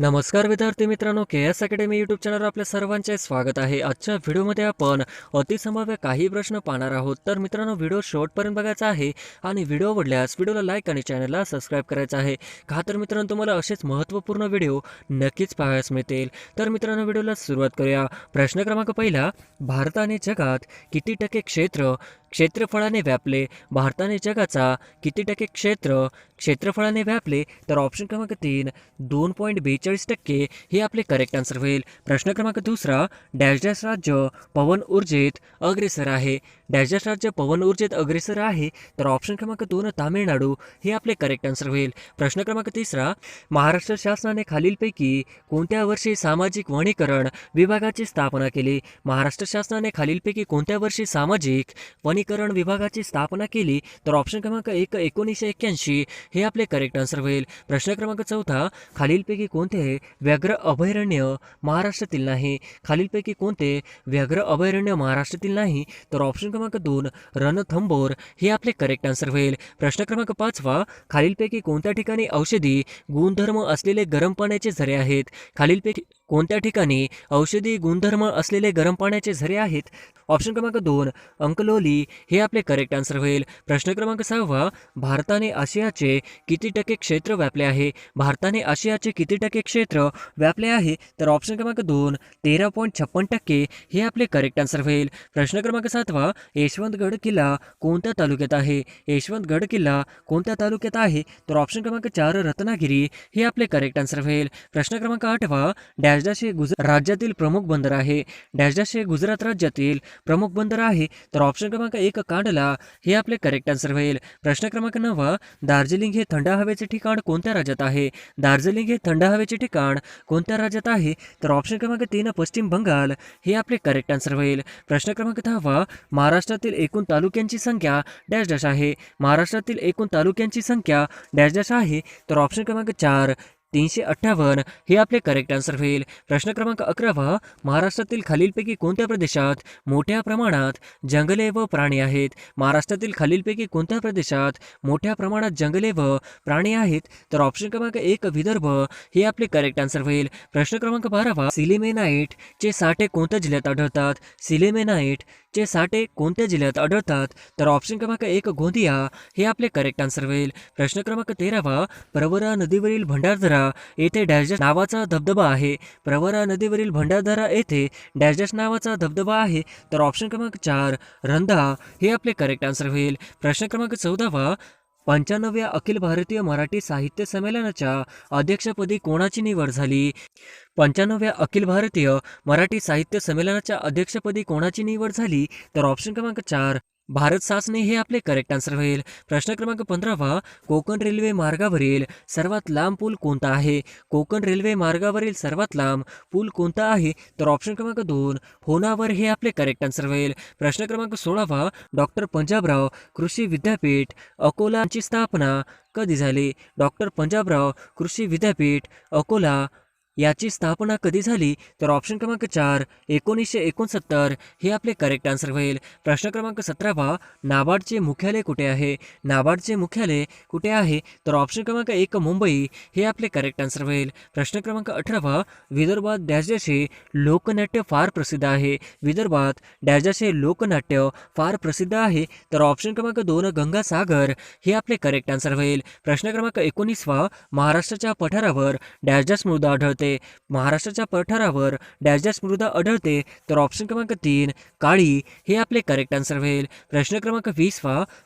नमस्कार विद्यार्थी मित्रांनो, के.एस. अकॅडमी यूट्यूब चॅनलवर आपल्या सर्वांचे स्वागत आहे. आजच्या व्हिडिओमध्ये आपण अतिसंभाव्य काही प्रश्न पाहणार आहोत. तर मित्रांनो, व्हिडिओ शेवटपर्यंत बघायचा आहे आणि व्हिडिओ आवडल्यास व्हिडिओला लाईक आणि चॅनलला सबस्क्राईब करायचं आहे. का तर मित्रांनो, तुम्हाला असेच महत्त्वपूर्ण व्हिडिओ नक्कीच पाहायला मिळतील. तर मित्रांनो, व्हिडिओला सुरुवात करूया. प्रश्न क्रमांक पहिला, भारताने जगात किती टक्के क्षेत्रफळाने व्यापले? भारताने जगाचा किती टक्के क्षेत्रफळाने व्यापले? तर ऑप्शन क्रमांक 3 2.42% हे आपले करेक्ट आन्सर होईल. प्रश्न क्रमांक दुसरा, डॅश डॅश राज्य पवन ऊर्जेत अग्रेसर आहे? डॅश डॅश राज्य पवन ऊर्जेत अग्रेसर आहे? तर ऑप्शन क्रमांक 2 तामिळनाडू हे आपले करेक्ट आन्सर होईल. प्रश्न क्रमांक तिसरा, महाराष्ट्र शासनाने खालीलपैकी कोणत्या वर्षी सामाजिक वनीकरण विभागाची स्थापना केली? महाराष्ट्र शासनाने खालीलपैकी कोणत्या वर्षी सामाजिक वनीकरण विभागाची स्थापना केली? तर ऑप्शन क्रमांक 1 1981 हे आपले करेक्ट आन्सर होईल. प्रश्न क्रमांक चौथा, खालीलपैकी कोणते व्याघ्र अभयारण्य महाराष्ट्रातील नाही? खालीलपैकी कोणते व्याघ्र अभयारण्य महाराष्ट्रातील नाही? तर ऑप्शन क्रमांक 2 रणथंबोर हे आपले करेक्ट आन्सर होईल. प्रश्न क्रमांक पाचवा, खालीलपैकी कोणत्या ठिकाणी औषधी गुणधर्म असलेले गरम पाण्याचे झरे आहेत? खालीलपैकी कोणत्या ठिकाणी औषधी गुणधर्म असलेले गरम पाण्याचे झरे आहेत? ऑप्शन क्रमांक 2 अंकलोली हे आपले करेक्ट आन्सर होईल. प्रश्न क्रमांक 6, भारताने आशियाचे किती टक्के क्षेत्र व्यापले आहे? भारताने आशियाचे किती टक्के क्षेत्र व्यापले आहे? तर ऑप्शन क्रमांक 2 13.56% हे आपले करेक्ट आन्सर होईल. प्रश्न क्रमांक 7, यशवंतगड किल्ला कोणत्या तालुक्यात आहे? यशवंतगड किल्ला कोणत्या तालुक्यात आहे? तर ऑप्शन क्रमांक 4 रत्नागिरी हे आपले करेक्ट आन्सर होईल. प्रश्न क्रमांक 8, डॅश डॅश हे राज्यातील प्रमुख बंदर आहे? डॅश डॅश हे गुजरात राज्यातील प्रमुख बंदर आहे? तर ऑप्शन क्रमांक 1 कांडला हे आपले करेक्ट आन्सर होईल. प्रश्न क्रमांक 9, दार्जिलिंग हे थंड हवेचे ठिकाण कोणत्या राज्यात आहे? दार्जिलिंग हे थंड हवेचे ठिकाण कोणत्या राज्यात आहे? तर ऑप्शन क्रमांक 3 पश्चिम बंगाल हे आपले करेक्ट आन्सर होईल. प्रश्न क्रमांक 10, महाराष्ट्रातील एकूण तालुक्यांची संख्या डॅश डॅश आहे? महाराष्ट्रातील एकूण तालुक्यांची संख्या डॅश डॅश आहे? तर ऑप्शन क्रमांक 4 358 हे आपले करेक्ट आन्सर होईल. प्रश्न क्रमांक 11, महाराष्ट्रातील खालीलपैकी कोणत्या प्रदेशात मोठ्या प्रमाणात जंगले व प्राणी आहेत? महाराष्ट्रातील खालीलपैकी कोणत्या प्रदेशात मोठ्या प्रमाणात जंगले व प्राणी आहेत? तर ऑप्शन क्रमांक 1 विदर्भ हे आपले करेक्ट आन्सर होईल. प्रश्न क्रमांक 12, सिलिमेनाइट चे साठे कोणत्या जिल्ह्यात आढळतात? सिलिमेनाइट चे साठे कोणत्या जिल्ह्यात आढळतात? तर ऑप्शन क्रमांक 1 गोंदिया हे आपले करेक्ट आन्सर होईल. प्रश्न क्रमांक 13, प्रवरा नदीवरील भंडारदरा येथे डॅश डॅश नावाचा धबधबा आहे? प्रवरा नदीवरील भंडारदरा येथे डॅश डॅश नावाचा धबधबा आहे? तर ऑप्शन क्रमांक 4 रंधा हे आपले करेक्ट आन्सर होईल. प्रश्न क्रमांक 14, 95व्या अखिल भारतीय मराठी साहित्य संमेलनाच्या अध्यक्षपदी कोणाची निवड झाली? 95व्या अखिल भारतीय मराठी साहित्य संमेलनाच्या अध्यक्षपदी कोणाची निवड झाली? तर ऑप्शन क्रमांक 4 भारत सासने हे आपले करेक्ट आन्सर होईल. प्रश्न क्रमांक 15, कोकण रेल्वे मार्गावरील सर्वात लांब पूल कोणता आहे? कोकण रेल्वे मार्गावरील सर्वात लांब पूल कोणता आहे? तर ऑप्शन क्रमांक 2 होनावर हे आपले करेक्ट आन्सर होईल. प्रश्न क्रमांक 16, डॉक्टर पंजाबराव कृषी विद्यापीठ अकोलाची स्थापना कधी झाली? डॉक्टर पंजाबराव कृषी विद्यापीठ अकोला याची स्थापना कधी झाली? तर ऑप्शन क्रमांक 4 1969 हे आपले करेक्ट आन्सर होईल. प्रश्न क्रमांक 17, नाबार्डचे मुख्यालय कुठे आहे? नाबार्डचे मुख्यालय कुठे आहे? तर ऑप्शन क्रमांक 1 मुंबई हे आपले करेक्ट आन्सर होईल. प्रश्न क्रमांक 18, विदर्भात डॅश डॅश हे लोकनाट्य फार प्रसिद्ध आहे? विदर्भात डॅश डॅश हे लोकनाट्य फार प्रसिद्ध आहे? तर ऑप्शन क्रमांक 2 गंगासागर हे आपले करेक्ट आन्सर होईल. प्रश्न क्रमांक 19, महाराष्ट्राच्या पठारावर डॅश डॅश मृदा आढळते? महाराष्ट्राच्या पठारावर डॅश डॅश मृदा आढळते? तर ऑप्शन क्रमांक 3 काळी हे आपले करेक्ट आन्सर होईल. प्रश्न क्रमांक 20,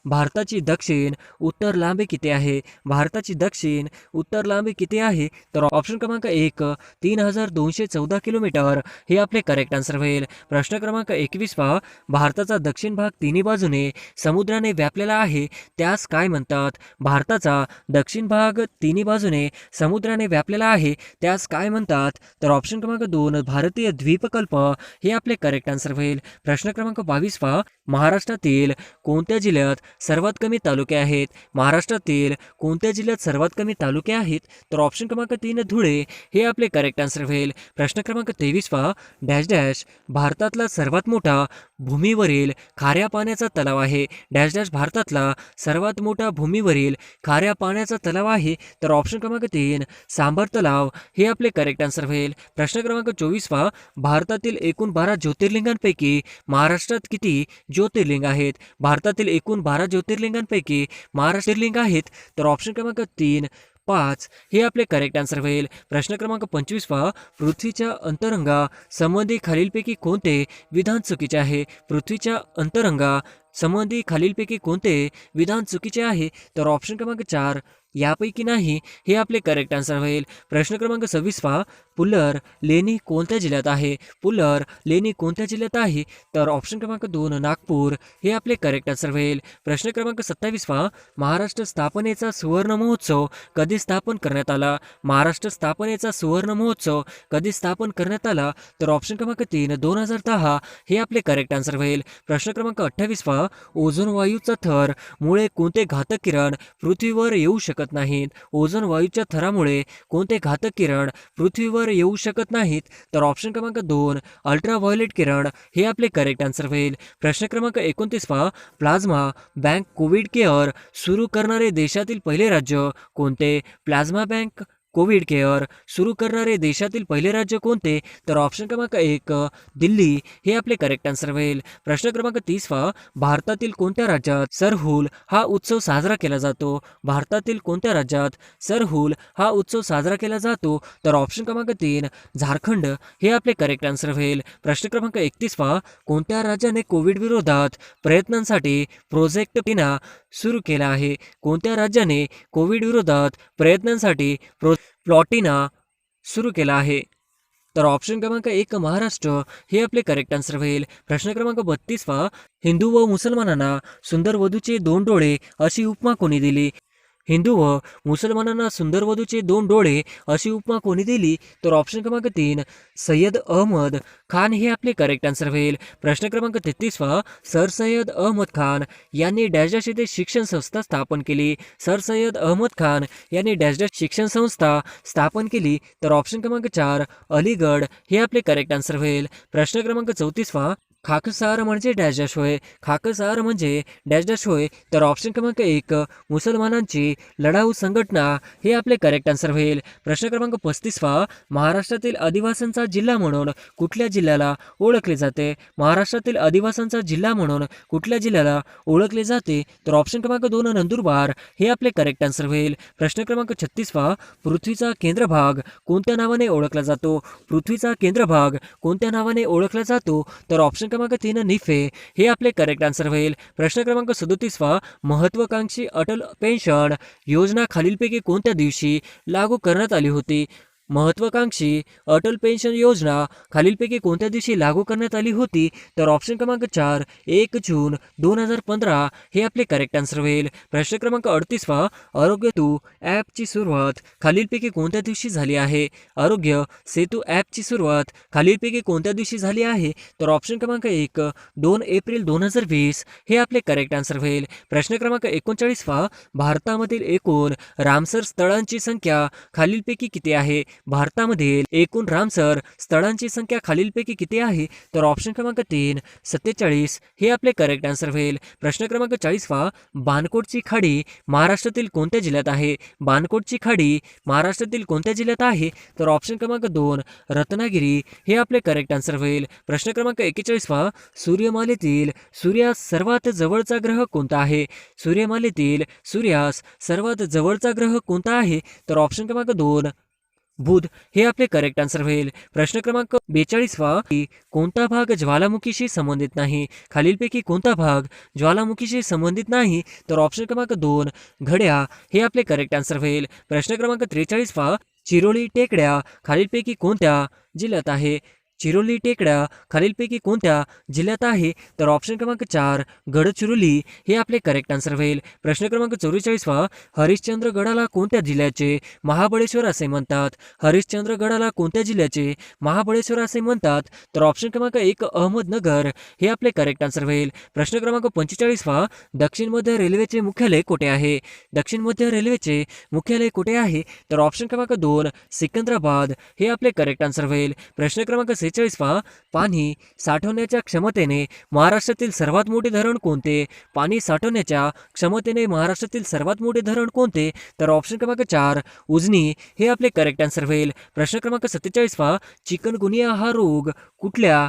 भारताची दक्षिण उत्तर लांबी किती आहे? भारताची दक्षिण उत्तर लांबी किती आहे? तर ऑप्शन क्रमांक 1 3214 किलोमीटर हे आपले करेक्ट आन्सर होईल. प्रश्न क्रमांक 21, भारताचा दक्षिण भाग तिन्ही बाजूने समुद्राने व्यापलेला आहे, त्यास काय म्हणतात? भारताचा दक्षिण भाग तिन्ही बाजूने समुद्राने व्यापलेला आहे, त्यास काय म्हणतात? तर ऑप्शन क्रमांक 2 भारतीय द्वीपकल्प हे आपले करेक्ट आन्सर होईल. प्रश्न क्रमांक 22, महाराष्ट्रातील कोणत्या जिल्ह्यात सर्वात कमी तालुके आहेत? महाराष्ट्रातील कोणत्या जिल्ह्यात सर्वात कमी तालुके आहेत? तर ऑप्शन क्रमांक 3 धुळे हे आपले करेक्ट आन्सर होईल. प्रश्न क्रमांक 23, डॅश डॅश भारतातला सर्वात मोठा भूमीवरील खाऱ्या पाण्याचा तलाव आहे? डॅश डॅश भारतातला सर्वात मोठा भूमीवरील खाऱ्या पाण्याचा तलाव आहे? तर ऑप्शन क्रमांक 3 सांबर तलाव हे आपले करेक्ट आन्सर होईल. प्रश्न क्रमांक 24 भारतातील एकूण 12 ज्योतिर्लिंगांपैकी महाराष्ट्रात किती ज्योतिर्लिंग आहेत? भारतातील एकूण 12 ज्योतिर्लिंगांपैकी महाराष्ट्र लिंग आहेत तर ऑप्शन क्रमांक 3, 5 हे आपले करेक्ट आन्सर होईल. प्रश्न क्रमांक 25 पृथ्वीच्या अंतरंगा संबंधी खालीलपैकी कोणते विधान चुकीचे आहे? पृथ्वीच्या अंतरंगा संबंधी खालीलपैकी कोणते विधान चुकीचे आहे? तर ऑप्शन क्रमांक 4 यापैकी नाही हे आपले करेक्ट आन्सर होईल. प्रश्न क्रमांक 26 पुलर लेणी कोणत्या जिल्ह्यात आहे? पुलर लेणी कोणत्या जिल्ह्यात आहे? तर ऑप्शन क्रमांक 2 नागपूर हे आपले करेक्ट आन्सर होईल. प्रश्न क्रमांक 27 महाराष्ट्र स्थापनेचा सुवर्ण महोत्सव कधी स्थापन करण्यात आला? महाराष्ट्र स्थापनेचा सुवर्ण महोत्सव कधी स्थापन करण्यात आला? तर ऑप्शन क्रमांक 3 2010 हे आपले करेक्ट आन्सर होईल. प्रश्न क्रमांक 28 ओझोन वायूचा थर मुळे कोणते घातक किरण पृथ्वीवर येऊ शकत नाहीत? ओझोन वायूच्या थरामुळे कोणते घातक किरण पृथ्वीवर येऊ शकत नाहीत? तर ऑप्शन क्रमांक 2 अल्ट्राव्हायोलेट किरण हे आपले करेक्ट आन्सर होईल. प्रश्न क्रमांक 29 प्लाझ्मा बँक कोविड केअर सुरू करणारे देशातील पहिले राज्य कोणते? प्लाझ्मा बँक कोविड केअर सुरू करणारे देशातील पहिले राज्य कोणते? तर ऑप्शन क्रमांक 1 दिल्ली हे आपले करेक्ट आन्सर होईल. प्रश्न क्रमांक 30 भारतातील कोणत्या राज्यात सरहुल हा उत्सव साजरा केला जातो? भारतातील कोणत्या राज्यात सरहुल हा उत्सव साजरा केला जातो? तर ऑप्शन क्रमांक 3 झारखंड हे आपले करेक्ट आन्सर होईल. प्रश्न क्रमांक 31 कोणत्या राज्याने कोविड विरोधात प्रयत्नांसाठी प्रोजेक्ट पिना सुरू केला आहे? कोणत्या राज्याने कोविड विरोधात प्रयत्नांसाठी प्लॉटिना सुरू केला आहे? तर ऑप्शन क्रमांक 1 महाराष्ट्र हे आपले करेक्ट आन्सर होईल. प्रश्न क्रमांक 32 हिंदू व मुसलमानांना सुंदर वधूचे 2 डोळे अशी उपमा कोणी दिली? हिंदू व मुसलमानांना सुंदर वधूचे 2 डोळे अशी उपमा कोणी दिली? तर ऑप्शन क्रमांक 3 सय्यद अहमद खान हे आपले करेक्ट आन्सर होईल. प्रश्न क्रमांक 33 सर सय्यद अहमद खान यांनी डॅश डॅश येथे शिक्षण संस्था स्थापन केली? सर सय्यद अहमद खान यांनी डॅश डॅश शिक्षण संस्था स्थापन केली? तर ऑप्शन क्रमांक 4 अलीगड हे आपले करेक्ट आन्सर होईल. प्रश्न क्रमांक 34 खाकसार म्हणजे डॅश डॅश होय? खाकसार म्हणजे डॅश डॅश होय? तर ऑप्शन क्रमांक 1 मुसलमानांची लढाऊ संघटना हे आपले करेक्ट आन्सर होईल. प्रश्न क्रमांक 35 महाराष्ट्रातील आदिवासींचा जिल्हा म्हणून कुठल्या जिल्ह्याला ओळखले जाते? महाराष्ट्रातील आदिवासींचा जिल्हा म्हणून कुठल्या जिल्ह्याला ओळखले जाते? तर ऑप्शन क्रमांक 2 नंदुरबार हे आपले करेक्ट आन्सर होईल. प्रश्न क्रमांक 36 पृथ्वीचा केंद्रभाग कोणत्या नावाने ओळखला जातो? पृथ्वीचा केंद्रभाग कोणत्या नावाने ओळखला जातो? तर ऑप्शन क्रमांक 3 निफे हे आपले करेक्ट आन्सर होईल. प्रश्न क्रमांक 37 महत्वाकांक्षी अटल पेन्शन योजना खालीलपैकी कोणत्या दिवशी लागू करण्यात आली होती? महत्वाकांक्षी अटल पेन्शन योजना खालीलपैकी कोणत्या दिवशी लागू करण्यात आली होती? तर ऑप्शन क्रमांक 4 1 जून 2015 हे आपले करेक्ट आन्सर होईल. प्रश्न क्रमांक 38 आरोग्य सेतू ॲपची सुरुवात खालीलपैकी कोणत्या दिवशी झाली आहे? आरोग्य सेतू ॲपची सुरुवात खालीलपैकी कोणत्या दिवशी झाली आहे? तर ऑप्शन क्रमांक 1 2 एप्रिल 2020 हे आपले करेक्ट आन्सर होईल. प्रश्न क्रमांक 39 भारतामधील एकूण रामसर स्थळांची संख्या खालीलपैकी किती आहे? भारतामधील एकूण रामसर स्थळांची संख्या खालीलपैकी किती आहे? तर ऑप्शन क्रमांक 3 47 हे आपले करेक्ट आन्सर होईल. प्रश्न क्रमांक 40 बाणकोटची खाडी महाराष्ट्रातील कोणत्या जिल्ह्यात आहे? बाणकोटची खाडी महाराष्ट्रातील कोणत्या जिल्ह्यात आहे? तर ऑप्शन क्रमांक 2 रत्नागिरी हे आपले करेक्ट आन्सर होईल. प्रश्न क्रमांक 41 सूर्यमालेतील सूर्यास सर्वात जवळचा ग्रह कोणता आहे? सूर्यमालेतील सूर्यास सर्वात जवळचा ग्रह कोणता आहे? तर ऑप्शन क्रमांक 2 बुध हे आपले करेक्ट आन्सर होईल. प्रश्न क्रमांक 42 कोणता भाग ज्वालामुखीशी संबंधित नाही? खालीलपैकी कोणता भाग ज्वालामुखीशी संबंधित नाही? तर ऑप्शन क्रमांक 2 घड्या हे आपले करेक्ट आन्सर होईल. प्रश्न क्रमांक 43 चिरोली टेकड्या खालीलपैकी कोणत्या जिल्ह्यात आहे? चिरोली टेकड्या खालीलपैकी कोणत्या जिल्ह्यात आहे? तर ऑप्शन क्रमांक 4 गडचिरोली हे आपले करेक्ट आन्सर होईल. प्रश्न क्रमांक 44 हरिश्चंद्रगडाला कोणत्या जिल्ह्याचे महाबळेश्वर असे म्हणतात? हरिश्चंद्रगडाला कोणत्या जिल्ह्याचे महाबळेश्वर असे म्हणतात? तर ऑप्शन क्रमांक 1 अहमदनगर हे आपले करेक्ट आन्सर होईल. प्रश्न क्रमांक 45 दक्षिण मध्य रेल्वेचे मुख्यालय कुठे आहे? दक्षिण मध्य रेल्वेचे मुख्यालय कुठे आहे? तर ऑप्शन क्रमांक 2 सिकंदराबाद हे आपले करेक्ट आन्सर होईल. प्रश्न क्रमांक 46 46 पाणी साठवण्याच्या क्षमतेने महाराष्ट्रातील सर्वात मोठे धरण कोणते? पाणी साठवण्याच्या क्षमतेने महाराष्ट्रातील सर्वात मोठे धरण कोणते? तर ऑप्शन क्रमांक 4 उजनी हे आपले करेक्ट आन्सर होईल. प्रश्न क्रमांक 47 चिकनगुनिया हा रोग कुठल्या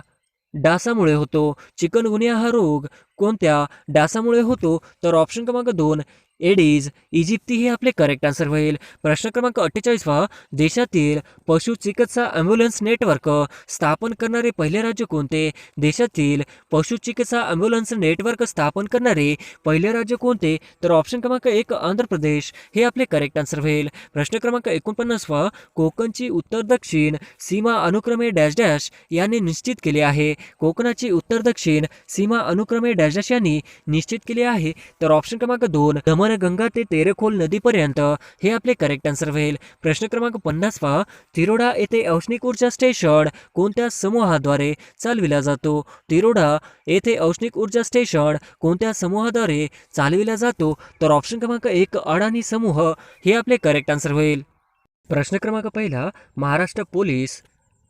डासामुळे होतो? चिकनगुनिया हा रोग कोणत्या डासामुळे होतो? तर ऑप्शन क्रमांक 2 एडिज इजिप्ती हे आपले करेक्ट आन्सर होईल. प्रश्न क्रमांक 48 देशातील पशु चिकित्सा ॲम्ब्युलन्स नेटवर्क स्थापन करणारे पहिले राज्य कोणते? देशातील पशु चिकित्सा ॲम्ब्युलन्स नेटवर्क स्थापन करणारे पहिले राज्य कोणते? तर ऑप्शन क्रमांक 1 आंध्र प्रदेश हे आपले करेक्ट आन्सर होईल. प्रश्न क्रमांक 49 कोकणची उत्तर दक्षिण सीमा अनुक्रमे डॅश डॅश यांनी निश्चित केली आहे. कोकणाची उत्तर दक्षिण सीमा अनुक्रमे डॅश डॅश यांनी निश्चित केली आहे. तर ऑप्शन क्रमांक 2 गंगा ते तेरेखोल नदीपर्यंत हे आपले करेक्ट आन्सर होईल. प्रश्न क्रमांक 50 तिरोडा येथे औष्णिक ऊर्जा स्टेशन कोणत्या समूहाद्वारे चालविला जातो? तिरोडा येथे औष्णिक ऊर्जा स्टेशन कोणत्या समूहाद्वारे चालविला जातो? तर ऑप्शन क्रमांक 1 अडाणी समूह हे आपले करेक्ट आन्सर होईल. प्रश्न क्रमांक 1 महाराष्ट्र पोलीस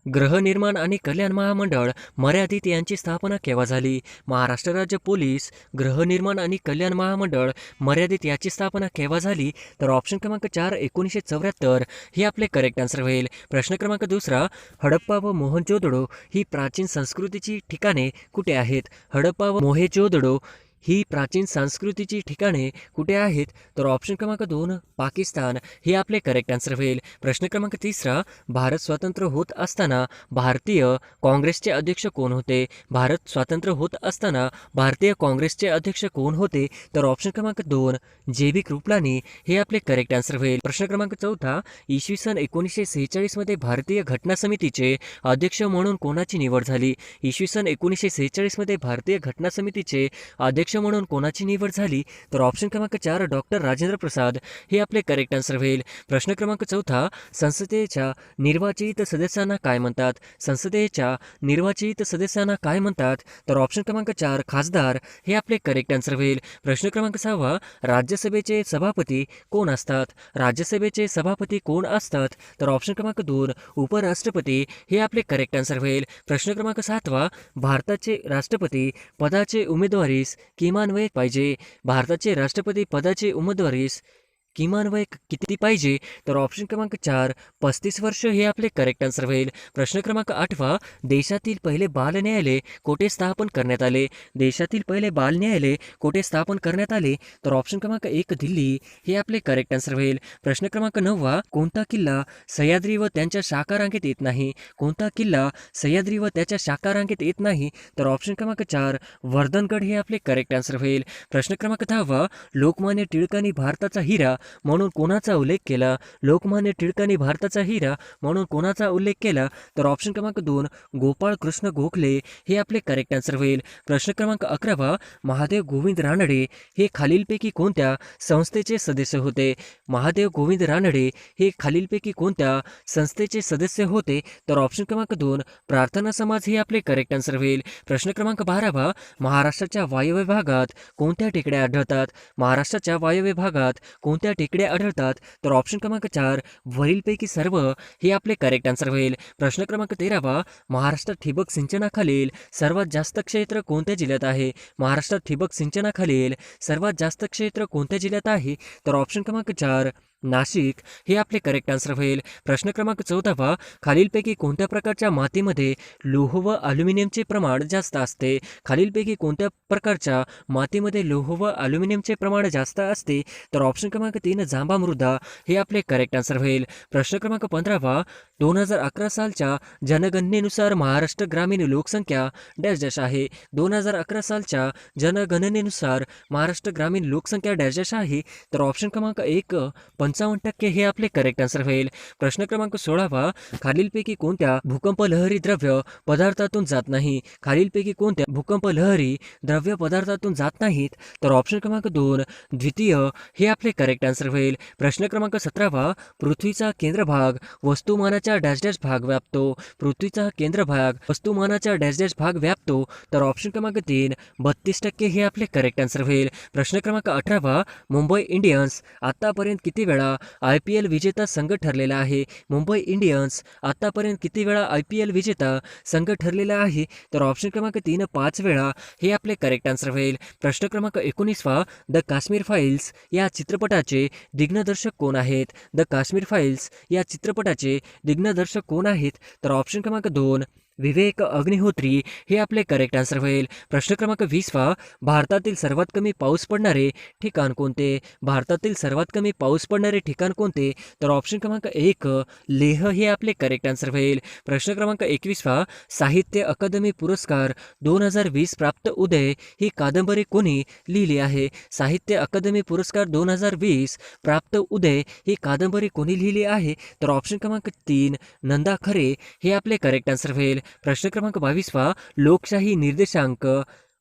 गृहनिर्माण आणि कल्याण महामंडळ मर्यादित यांची स्थापना केव्हा झाली? महाराष्ट्र राज्य पोलीस गृहनिर्माण आणि कल्याण महामंडळ मर्यादित याची स्थापना केव्हा झाली? तर ऑप्शन क्रमांक 4 1974 हे आपले करेक्ट आन्सर होईल. प्रश्न क्रमांक 2 हडप्पा व मोहनजोदडो ही प्राचीन संस्कृतीची ठिकाणे कुठे आहेत? हडप्पा व मोहेंजोदडो ही प्राचीन संस्कृतीची ठिकाणे कुठे आहेत? तर ऑप्शन क्रमांक 2 पाकिस्तान हे आपले करेक्ट आन्सर होईल. प्रश्न क्रमांक 3 भारत स्वतंत्र होत असताना भारतीय काँग्रेसचे अध्यक्ष कोण होते? भारत स्वतंत्र होत असताना भारतीय काँग्रेसचे अध्यक्ष कोण होते? तर ऑप्शन क्रमांक 2 जे.बी. कृपलानी हे आपले करेक्ट आन्सर होईल. प्रश्न क्रमांक 4 इसवी सन 1946 मध्ये भारतीय घटना समितीचे अध्यक्ष म्हणून कोणाची निवड झाली? इसवी सन 1946 मध्ये भारतीय घटना समितीचे अध्यक्ष म्हणून कोणाची निवड झाली? तर ऑप्शन क्रमांक 4 डॉक्टर राजेंद्र प्रसाद हे आपले करेक्ट आन्सर होईल. प्रश्न क्रमांक 4 संसदेच्या निर्वाचित सदस्यांना काय म्हणतात? संसदेच्या निर्वाचित सदस्यांना काय म्हणतात? तर ऑप्शन क्रमांक 4 खासदार हे आपले करेक्ट आन्सर होईल. प्रश्न क्रमांक 6 राज्यसभेचे सभापती कोण असतात? राज्यसभेचे सभापती कोण असतात? तर ऑप्शन क्रमांक 2 उपराष्ट्रपती हे आपले करेक्ट आन्सर होईल. प्रश्न क्रमांक 7 भारताचे राष्ट्रपती पदाचे उमेदवारीस किमान वय पाहिजे? भारताचे राष्ट्रपती पदाचे उमेदवारीस किमान वय किती पाहिजे? तर ऑप्शन क्रमांक 4 35 वर्ष हे आपले करेक्ट आन्सर होईल. प्रश्न क्रमांक 8 देशातील पहिले बाल न्यायालय कोठे स्थापन करण्यात आले? देशातील पहिले बाल न्यायालय कोठे स्थापन करण्यात आले? तर ऑप्शन क्रमांक 1 दिल्ली हे आपले करेक्ट आन्सर होईल. प्रश्न क्रमांक 9 कोणता किल्ला सह्याद्री व त्यांच्या शाखा रांगेत येत नाही? कोणता किल्ला सह्याद्री व त्याच्या शाखा रांगेत येत नाही? तर ऑप्शन क्रमांक 4 वर्धनगड हे आपले करेक्ट आन्सर होईल. प्रश्न क्रमांक 10 लोकमान्य टिळकांनी भारताचा हिरा म्हणून कोणाचा उल्लेख केला? लोकमान्य टिळकांनी भारताचा हिरा म्हणून कोणाचा उल्लेख केला? तर ऑप्शन क्रमांक 2 गोपाळ कृष्ण गोखले हे आपले करेक्ट आन्सर होईल. प्रश्न क्रमांक 11 महादेव गोविंद रानडे हे खालीलपैकी कोणत्या संस्थेचे सदस्य होते? महादेव गोविंद रानडे हे खालीलपैकी कोणत्या संस्थेचे सदस्य होते? तर ऑप्शन क्रमांक 2 प्रार्थना समाज हे आपले करेक्ट आन्सर होईल. प्रश्न क्रमांक 12 महाराष्ट्राच्या वायव्य भागात कोणत्या टेकड्या आढळतात? महाराष्ट्राच्या वायव्य भागात कोणत्या टेकड्या आढळतात? तर ऑप्शन क्रमांक 4 वरीलपैकी सर्व हे आपले करेक्ट आन्सर होईल. प्रश्न क्रमांक 13 महाराष्ट्रात ठिबक सिंचनाखालील सर्वात जास्त क्षेत्र कोणत्या जिल्ह्यात आहे? महाराष्ट्रात ठिबक सिंचनाखालील सर्वात जास्त क्षेत्र कोणत्या जिल्ह्यात आहे? तर ऑप्शन क्रमांक 4 नाशिक हे आपले करेक्ट आन्सर होईल. प्रश्न क्रमांक 14 खालीलपैकी कोणत्या प्रकारच्या मातीमध्ये लोह व अल्युमिनियमचे प्रमाण जास्त असते? खालीलपैकी कोणत्या प्रकारच्या मातीमध्ये लोह व अल्युमिनियमचे प्रमाण जास्त असते? तर ऑप्शन क्रमांक 3 जांभा मृदा हे आपले करेक्ट आन्सर होईल. प्रश्न क्रमांक 15 2011 सालच्या जनगणनेनुसार महाराष्ट्र ग्रामीण लोकसंख्या डॅश डॅश आहे? 2011 सालच्या जनगणनेनुसार महाराष्ट्र ग्रामीण लोकसंख्या डॅश डॅश आहे? तर ऑप्शन क्रमांक 1 55% हे आपले करेक्ट आन्सर होईल. प्रश्न क्रमांक 16 खालीलपैकी कोणत्या भूकंप लहरी द्रव्य पदार्थातून जात नाही? खालीलपैकी कोणत्या भूकंप लहरी द्रव्य पदार्थातून जात नाहीत? तर ऑप्शन क्रमांक 2 द्वितीय हे आपले करेक्ट आन्सर होईल. प्रश्न क्रमांक 17 पृथ्वीचा केंद्रभाग वस्तुमानाच्या पृथ्वीचा डॅश डॅश भाग व्यापतो. पृथ्वीचा केंद्रभाग वस्तुमानाचा डॅश डॅश भाग व्यापतो. तर ऑप्शन क्रमांक 3 32% हे आपले करेक्ट आन्सर होईल. प्रश्न क्रमांक 18 मुंबई इंडियन्स आतापर्यंत किती वेळा IPL विजेता संघ ठरलेला आहे? मुंबई इंडियन्स आतापर्यंत किती वेळा IPL विजेता संघ ठरलेला आहे? तर ऑप्शन क्रमांक 3 5 वेळा हे आपले करेक्ट आन्सर होईल. प्रश्न क्रमांक 19 द काश्मीर फाईल्स या चित्रपटाचे दिग्दर्शक कोण आहेत? द काश्मीर फाईल्स या चित्रपटाचे दिग्दर्शक कोण आहेत? तर ऑप्शन क्रमांक 2 विवेक अग्निहोत्री हे आपले करेक्ट आन्सर होईल. प्रश्न क्रमांक 20 भारतातील सर्वात कमी पाऊस पडणारे ठिकाण कोणते? भारतातील सर्वात कमी पाऊस पडणारे ठिकाण कोणते? तर ऑप्शन क्रमांक 1 लेह हे आपले करेक्ट आन्सर होईल. प्रश्न क्रमांक 21 साहित्य अकादमी पुरस्कार 2020 प्राप्त उदय ही कादंबरी कोणी लिहिली आहे? साहित्य अकादमी पुरस्कार 2020 प्राप्त उदय ही कादंबरी कोणी लिहिली आहे? तर ऑप्शन क्रमांक 3 नंदा खरे हे आपले करेक्ट आन्सर होईल. प्रश्न क्रमांक 22 लोकशाही निर्देशांक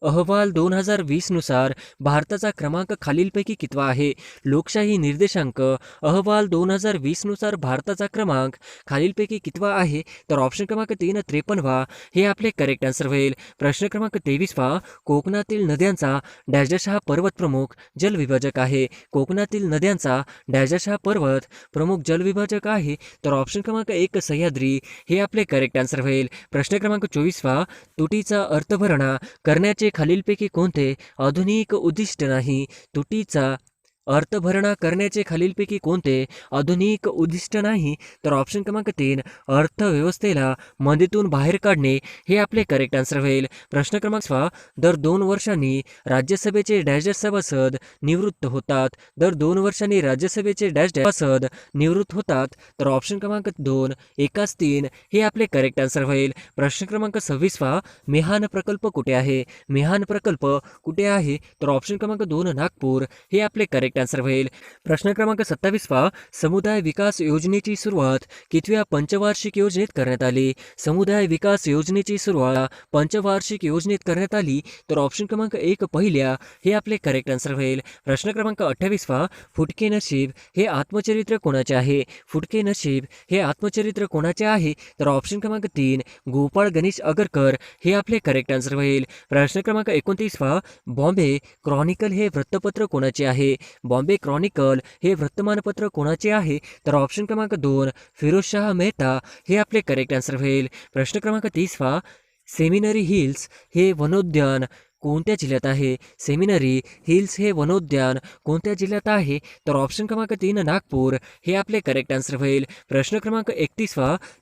अहवाल 2020 नुसार भारताचा क्रमांक खालीलपैकी कितवा आहे? लोकशाही निर्देशांक अहवाल 2020 नुसार भारताचा क्रमांक खालीलपैकी कितवा आहे? तर ऑप्शन क्रमांक 3 53 हे आपले करेक्ट आन्सर होईल. प्रश्न क्रमांक 23 कोकणातील नद्यांचा डॅश डॅश हा पर्वत प्रमुख जलविभाजक आहे. कोकणातील नद्यांचा डॅश डॅश हा पर्वत प्रमुख जलविभाजक आहे. तर ऑप्शन क्रमांक 1 सह्याद्री हे आपले करेक्ट आन्सर होईल. प्रश्न क्रमांक 24 तुटीचा अर्थभरणा करण्याचे खालीलपैकी कोणते आधुनिक उद्दिष्ट नाही? तुटीचा अर्थभरणा करण्याचे खालीलपैकी कोणते आधुनिक उद्दिष्ट नाही? तर ऑप्शन क्रमांक 3 अर्थव्यवस्थेला मंदीतून बाहेर काढणे हे आपले करेक्ट आन्सर होईल. प्रश्न क्रमांक 6 दर 2 वर्षांनी राज्यसभेचे डॅश डॅश सभासद निवृत्त होतात. दर 2 वर्षांनी राज्यसभेचे डॅश डॅश सभासद निवृत्त होतात. तर ऑप्शन क्रमांक 2 एकाच 3 हे आपले करेक्ट आन्सर होईल. प्रश्न क्रमांक 26 मिहान प्रकल्प कुठे आहे? मिहान प्रकल्प कुठे आहे? तर ऑप्शन क्रमांक 2 नागपूर हे आपले करेक्ट आन्सर होईल. प्रश्न क्रमांक 27 समुदाय विकास योजनेची सुरुवात कितव्या पंचवार्षिक योजनेत करण्यात आली? समुदाय विकास योजनेची सुरुवात पंचवार्षिक योजनेत करण्यात आली. तर ऑप्शन क्रमांक 1 पहिल्या हे आपले करेक्ट आन्सर होईल. प्रश्न क्रमांक 28 फुटके नशीब हे आत्मचरित्र कोणाचे आहे? फुटके नशीब हे आत्मचरित्र कोणाचे आहे? तर ऑप्शन क्रमांक 3 गोपाळ गणेश आगरकर हे आपले करेक्ट आन्सर होईल. प्रश्न क्रमांक 29 बॉम्बे क्रॉनिकल हे वृत्तपत्र कोणाचे आहे? बॉम्बे क्रॉनिकल हे वर्तमानपत्र कोणाचे आहे? तर ऑप्शन क्रमांक 2 फिरोजशाह मेहता हे आपले करेक्ट आन्सर होईल. प्रश्न क्रमांक 30 सेमिनरी हिल्स हे वनोद्यान कोणत्या जिल्ह्यात आहे? सेमिनरी हिल्स हे वनोद्यान कोणत्या जिल्ह्यात आहे? तर ऑप्शन क्रमांक 3 नागपूर हे आपले करेक्ट आन्सर होईल. प्रश्न क्रमांक 31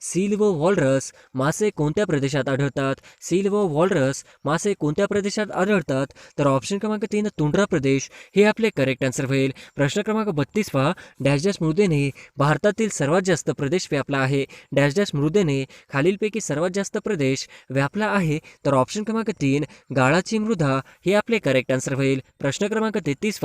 सील व वॉलरस मासे कोणत्या प्रदेशात आढळतात? सील व वॉलरस मासे कोणत्या प्रदेशात आढळतात? तर ऑप्शन क्रमांक 3 तुंड्रा प्रदेश हे आपले करेक्ट आन्सर होईल. प्रश्न क्रमांक 32 डॅश डॅश मृदेने भारतातील सर्वात जास्त प्रदेश व्यापला आहे. डॅश डॅश मृदेने खालीलपैकी सर्वात जास्त प्रदेश व्यापला आहे. तर ऑप्शन क्रमांक 3 गाळाची मृदा हे आपले करेक्ट आन्सर होईल. प्रश्न क्रमांक 33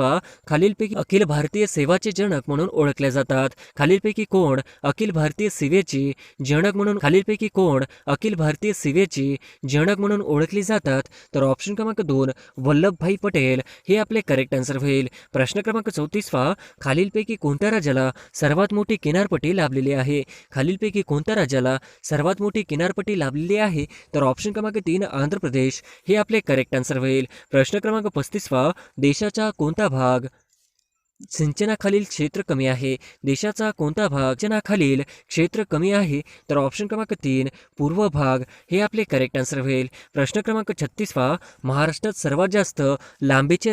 खालीलपैकी अखिल भारतीय सेवाचे जनक म्हणून ओळखले जातात. खालीलपैकी कोण अखिल भारतीय सेवेची जनक म्हणून खालीलपैकी कोण अखिल भारतीय सेवेची जनक म्हणून ओळखली जातात? तर ऑप्शन क्रमांक 2 वल्लभभाई पटेल हे आपले करेक्ट आन्सर होईल. प्रश्न क्रमांक 34 खालीलपैकी कोणत्या राज्याला सर्वात मोठी किनारपट्टी लाभलेली आहे? खालीलपैकी कोणत्या राज्याला सर्वात मोठी किनारपट्टी लाभलेली आहे? तर ऑप्शन क्रमांक 3 आंध्र प्रदेश हे आपले करेक्ट आन्सर होईल. प्रश्न क्रमांक 35 देशाचा कोणता भाग सिंचनाखालील क्षेत्र कमी आहे? देशाचा कोणता भाग सिंचनाखालील क्षेत्र कमी आहे? तर ऑप्शन क्रमांक 3 पूर्व भाग हे आपले करेक्ट आन्सर होईल. प्रश्न क्रमांक 36 महाराष्ट्रात सर्वात जास्त लांबीचे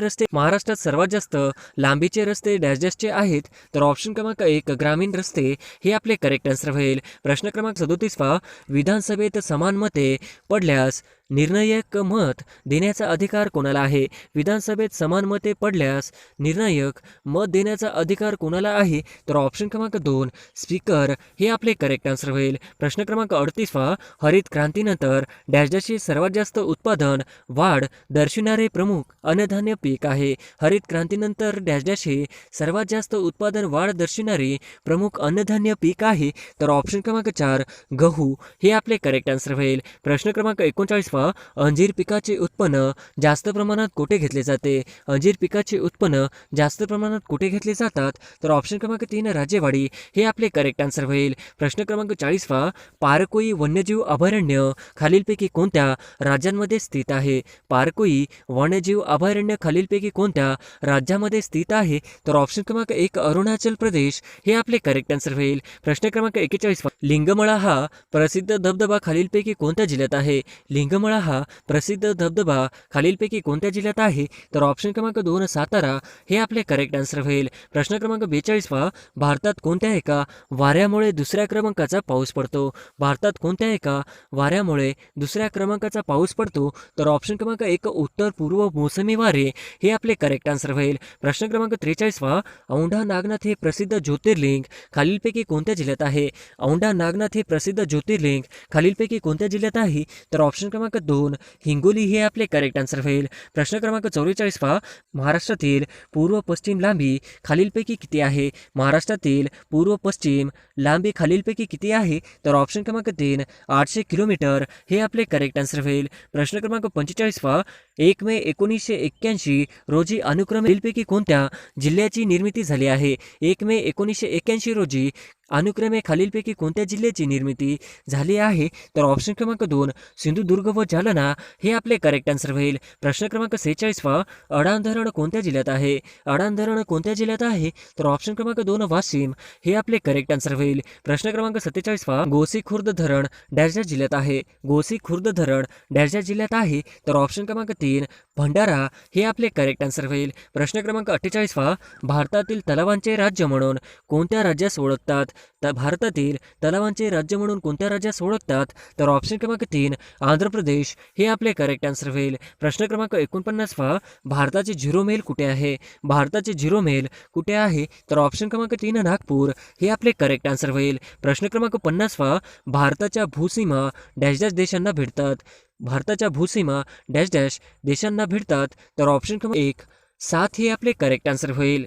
रस्ते डॅश डॅशचे आहेत? तर ऑप्शन क्रमांक 1 ग्रामीण रस्ते हे आपले करेक्ट आन्सर होईल. प्रश्न क्रमांक 37 विधानसभेत समान मते पडल्यास निर्णायक मत देण्याचा अधिकार कोणाला आहे? विधानसभेत समान मते पडल्यास निर्णायक मत देण्याचा अधिकार कोणाला आहे? तर ऑप्शन क्रमांक 2 स्पीकर हे आपले करेक्ट आन्सर होईल. प्रश्न क्रमांक 38 हरित क्रांतीनंतर डॅश डॅशचे सर्वात जास्त उत्पादन वाढ दर्शविणारे प्रमुख अन्नधान्य पीक आहे. हरित क्रांतीनंतर डॅश डॅश हे सर्वात जास्त उत्पादन वाढ दर्शविणारे प्रमुख अन्नधान्य पीक आहे. तर ऑप्शन क्रमांक 4 गहू हे आपले करेक्ट आन्सर होईल. प्रश्न क्रमांक 39 44. अंजीर पिकाचे उत्पन्न जास्त प्रमाणात कुठे घेतले जाते? अंजीर पिकाचे उत्पन्न जास्त प्रमाणात कुठे घेतले जातात? तर ऑप्शन क्रमांक 3 राजेवाडी हे आपले करेक्ट आन्सर होईल. प्रश्न क्रमांक 40. पारकोई वन्यजीव अभयारण्य खालीलपैकी कोणत्या राज्यांमध्ये स्थित आहे? पारकोई वन्यजीव अभयारण्य खालीलपैकी कोणत्या राज्यामध्ये स्थित आहे? तर ऑप्शन क्रमांक 1 अरुणाचल प्रदेश हे आपले करेक्ट आन्सर होईल. प्रश्न क्रमांक 41. लिंगमळा हा प्रसिद्ध धबधबा खालीलपैकी कोणत्या जिल्ह्यात आहे? लिंगमळा हा प्रसिद्ध धबधबा खालीलपैकी कोणत्या जिल्ह्यात आहे? तर ऑप्शन क्रमांक 2 सातारा हे आपले करेक्ट आन्सर होईल. प्रश्न क्रमांक 42. भारतात कोणत्या एका वाऱ्यामुळे दुसऱ्या क्रमांकाचा पाऊस पडतो? भारतात कोणत्या एका वाऱ्यामुळे दुसऱ्या क्रमांकाचा पाऊस पडतो? तर ऑप्शन क्रमांक 1 उत्तर पूर्व मोसमी वारे हे आपले करेक्ट आन्सर होईल. प्रश्न क्रमांक 43. औंढा नागनाथ हे प्रसिद्ध ज्योतिर्लिंग खालीलपैकी कोणत्या जिल्ह्यात आहे? औंढा नागनाथ हे प्रसिद्ध ज्योतिर्लिंग खालीलपैकी कोणत्या जिल्ह्यात आहे? तर ऑप्शन क्रमांक 2 हिंगोली हे आपले करेक्ट आन्सर होईल. प्रश्न क्रमांक 44. महाराष्ट्रातील पूर्व पश्चिम लांबी खालीलपैकी किती आहे? महाराष्ट्रातील पूर्व पश्चिम लांबी खालीलपैकी किती आहे? तर ऑप्शन क्रमांक 3 800 किलोमीटर हे आपले करेक्ट आन्सर होईल. प्रश्न क्रमांक 45. 1 मे 1981 रोजी अनुक्रमे खालीलपैकी कोणत्या जिल्ह्याची निर्मिती झाली आहे? 1 मे 1981 रोजी अनुक्रमे खालीलपैकी कोणत्या जिल्ह्याची निर्मिती झाली आहे? तर ऑप्शन क्रमांक 2 सिंधुदुर्ग व जालना हे आपले करेक्ट आन्सर होईल. प्रश्न क्रमांक 46. अडाण धरण कोणत्या जिल्ह्यात आहे? अडाण धरण कोणत्या जिल्ह्यात आहे? तर ऑप्शन क्रमांक 2 वाशिम हे आपले करेक्ट आन्सर होईल. प्रश्न क्रमांक 47. गोसी खुर्द धरण डॅशच्या जिल्ह्यात आहे? गोसी खुर्द धरण डॅशच्या जिल्ह्यात आहे? तर ऑप्शन क्रमांक 3 भंडारा हे आपले करेक्ट आन्सर होईल. प्रश्न क्रमांक 48. भारतातील तलावांचे राज्य म्हणून कोणत्या राज्यास ओळखतात? तर भारतातील तलावांचे राज्य म्हणून कोणत्या राज्यास ओळखतात? तर ऑप्शन क्रमांक 3 आंध्र प्रदेश हे आपले करेक्ट आन्सर होईल. प्रश्न क्रमांक 49. भारताचे झिरो मेल कुठे आहे? भारताचे झिरो मेल कुठे आहे? तर ऑप्शन क्रमांक 3 नागपूर हे आपले करेक्ट आन्सर होईल. प्रश्न क्रमांक 50. भारताच्या भूसीमा डॅश डॅश देशांना भिडतात? भारताच्या भूसीमा डॅश डॅश देशांना भिडतात? तर ऑप्शन क्रमांक 1 7 हे आपले करेक्ट आन्सर होईल.